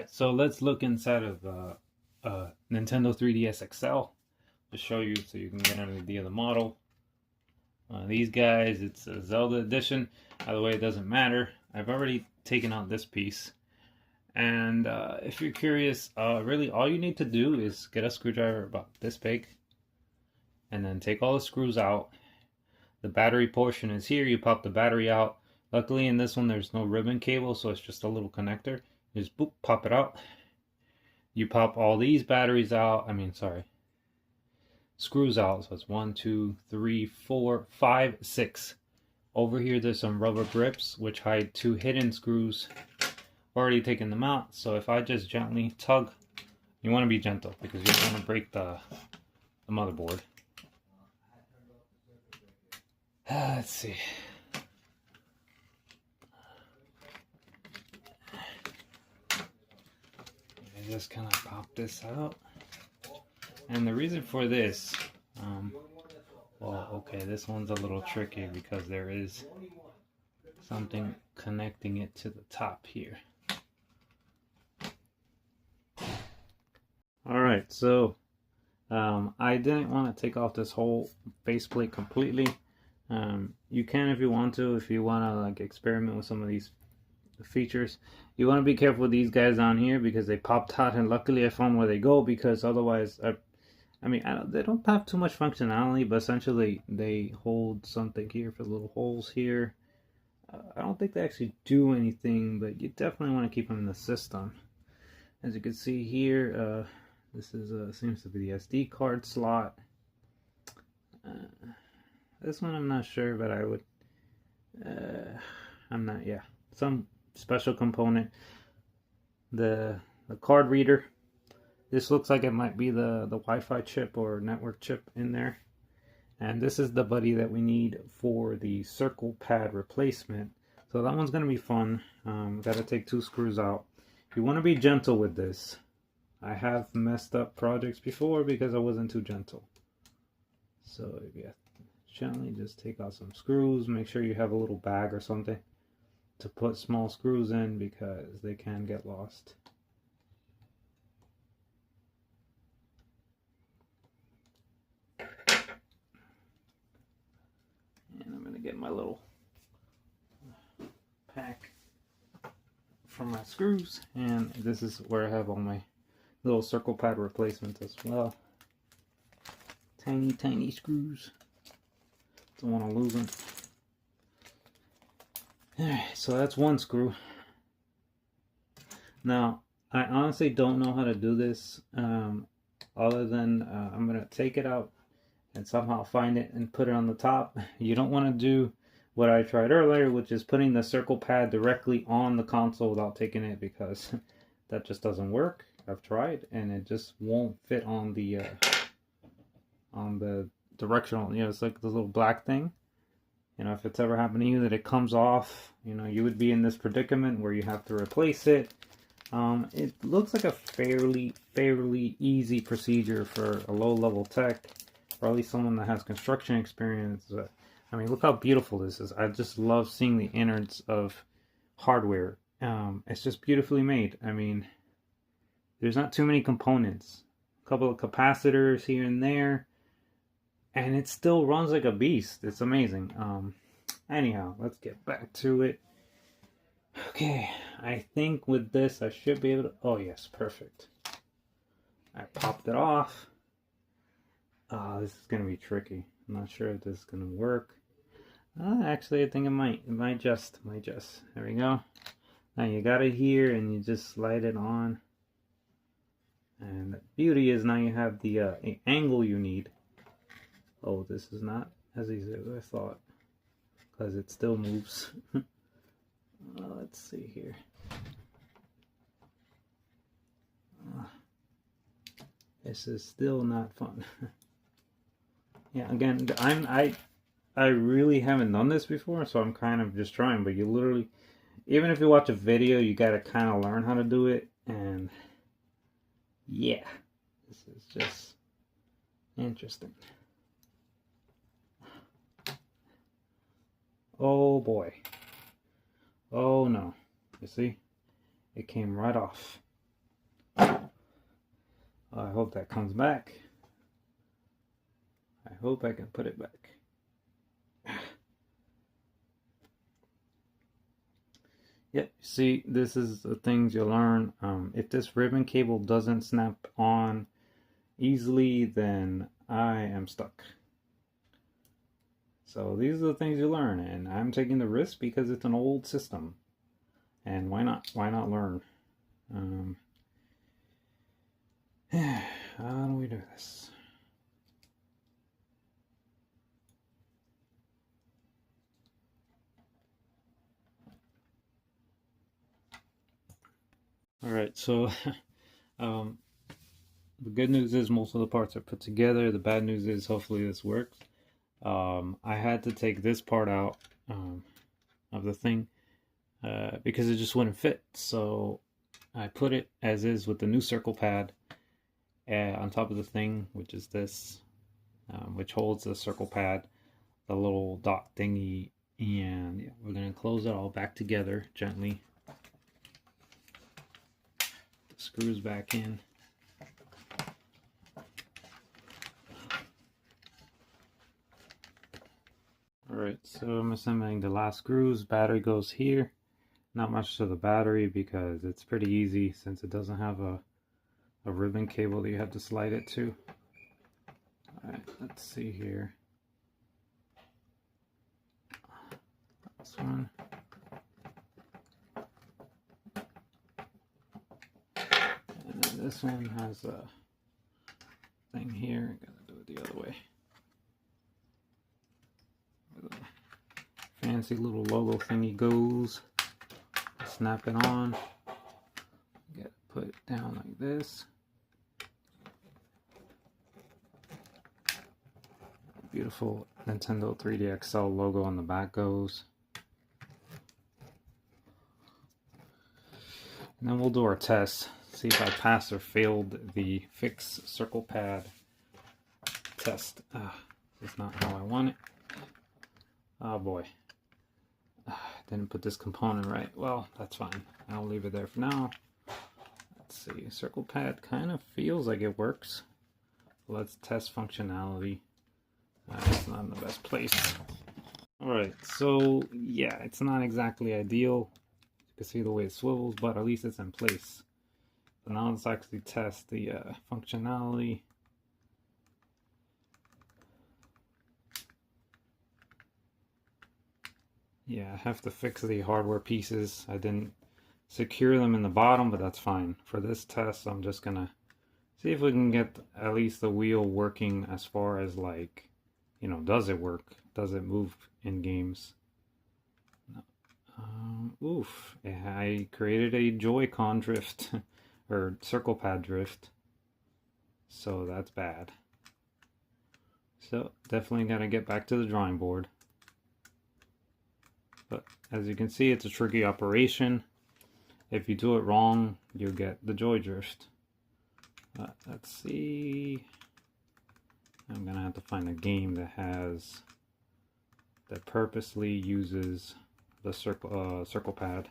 So let's look inside of Nintendo 3DS XL to show you so you can get an idea of the model. These guys, it's a Zelda edition. By the way, it doesn't matter. I've already taken out this piece. And if you're curious, really all you need to do is get a screwdriver about this big and then take all the screws out. The battery portion is here. You pop the battery out. Luckily in this one there's no ribbon cable, so it's just a little connector. You just boop, pop it out. You pop all these batteries out. Screws out. So it's 1, 2, 3, 4, 5, 6. Over here there's some rubber grips which hide 2 hidden screws. I've already taken them out. So if I just gently tug, you want to be gentle because you don't want to break the motherboard. Let's see. I just kind of pop this out. And the reason for this, well, okay, this one's a little tricky because there is something connecting it to the top here. Alright, so I didn't want to take off this whole faceplate completely. You can if you want to, if you want to like experiment with some of these features. You want to be careful with these guys down here because they popped out, and luckily I found where they go, because otherwise they don't have too much functionality, but essentially they hold something here for little holes here. I don't think they actually do anything, but you definitely want to keep them in the system. As you can see here, this is seems to be the SD card slot. This one I'm not sure, but I would, some special component. The card reader. This looks like it might be the Wi-Fi chip or network chip in there. And this is the buddy that we need for the circle pad replacement. So that one's going to be fun. Got to take 2 screws out. You want to be gentle with this. I have messed up projects before because I wasn't too gentle. So yeah, gently just take out some screws. Make sure you have a little bag or something to put small screws in because they can get lost. And I'm going to get my little pack for my screws, and this is where I have all my little circle pad replacements as well. Tiny screws. Don't want to lose them. Alright, so that's one screw. Now, I honestly don't know how to do this other than I'm going to take it out and somehow find it and put it on the top. You don't want to do what I tried earlier, which is putting the circle pad directly on the console without taking it, because that just doesn't work. I've tried and it just won't fit on the directional, it's like the little black thing. If it's ever happened to you that it comes off, you would be in this predicament where you have to replace it. It looks like a fairly easy procedure for a low-level tech, or at least someone that has construction experience. Look how beautiful this is. I just love seeing the innards of hardware. It's just beautifully made. There's not too many components. A couple of capacitors here and there, and it still runs like a beast. It's amazing. Anyhow, let's get back to it. Okay, I think with this I should be able to... Oh yes, perfect. I popped it off. This is going to be tricky. I'm not sure if this is going to work. Actually, I think it might. It might just. There we go. Now you got it here and you just slide it on. And the beauty is now you have the angle you need. Oh, this is not as easy as I thought, because it still moves. Let's see here. This is still not fun. Yeah, again, I really haven't done this before, so I'm kind of just trying. But you literally, even if you watch a video, you gotta kind of learn how to do it. And yeah, this is just interesting. Oh boy. Oh no. You see? It came right off. I hope that comes back. I hope I can put it back. Yep, see, this is the things you learn. If this ribbon cable doesn't snap on easily, then I am stuck. So these are the things you learn, and I'm taking the risk because it's an old system. And why not? Why not learn? How do we do this? All right, so the good news is most of the parts are put together. The bad news is hopefully this works. I had to take this part out of the thing because it just wouldn't fit. So I put it as is with the new circle pad on top of the thing, which is this, which holds the circle pad, the little dot thingy, and yeah, we're going to close it all back together gently. The screws back in. Alright, so I'm assembling the last screws. Battery goes here. Not much to the battery because it's pretty easy since it doesn't have a ribbon cable that you have to slide it to. Alright, let's see here. This one. And then this one has a thing here. I'm gonna do it the other way. With a fancy little logo thingy goes. Snap it on. Get it put it down like this. Beautiful Nintendo 3D XL logo on the back goes. And then we'll do our test. See if I passed or failed the fix circle pad test. This is not how I want it. Oh boy. Didn't put this component right. Well, that's fine. I'll leave it there for now. Let's see. Circle pad kind of feels like it works. Let's test functionality. It's not in the best place. Alright, so yeah, it's not exactly ideal. You can see the way it swivels, but at least it's in place. So now let's actually test the functionality. Yeah, I have to fix the hardware pieces. I didn't secure them in the bottom, but that's fine. For this test, I'm just gonna see if we can get at least the wheel working as far as like, you know, does it work? Does it move in games? Oof, I created a Joy-Con drift, or circle pad drift. So that's bad. So definitely gotta get back to the drawing board. But as you can see, it's a tricky operation. If you do it wrong, you'll get the joy drift. Let's see. I'm gonna have to find a game that purposely uses the circle pad.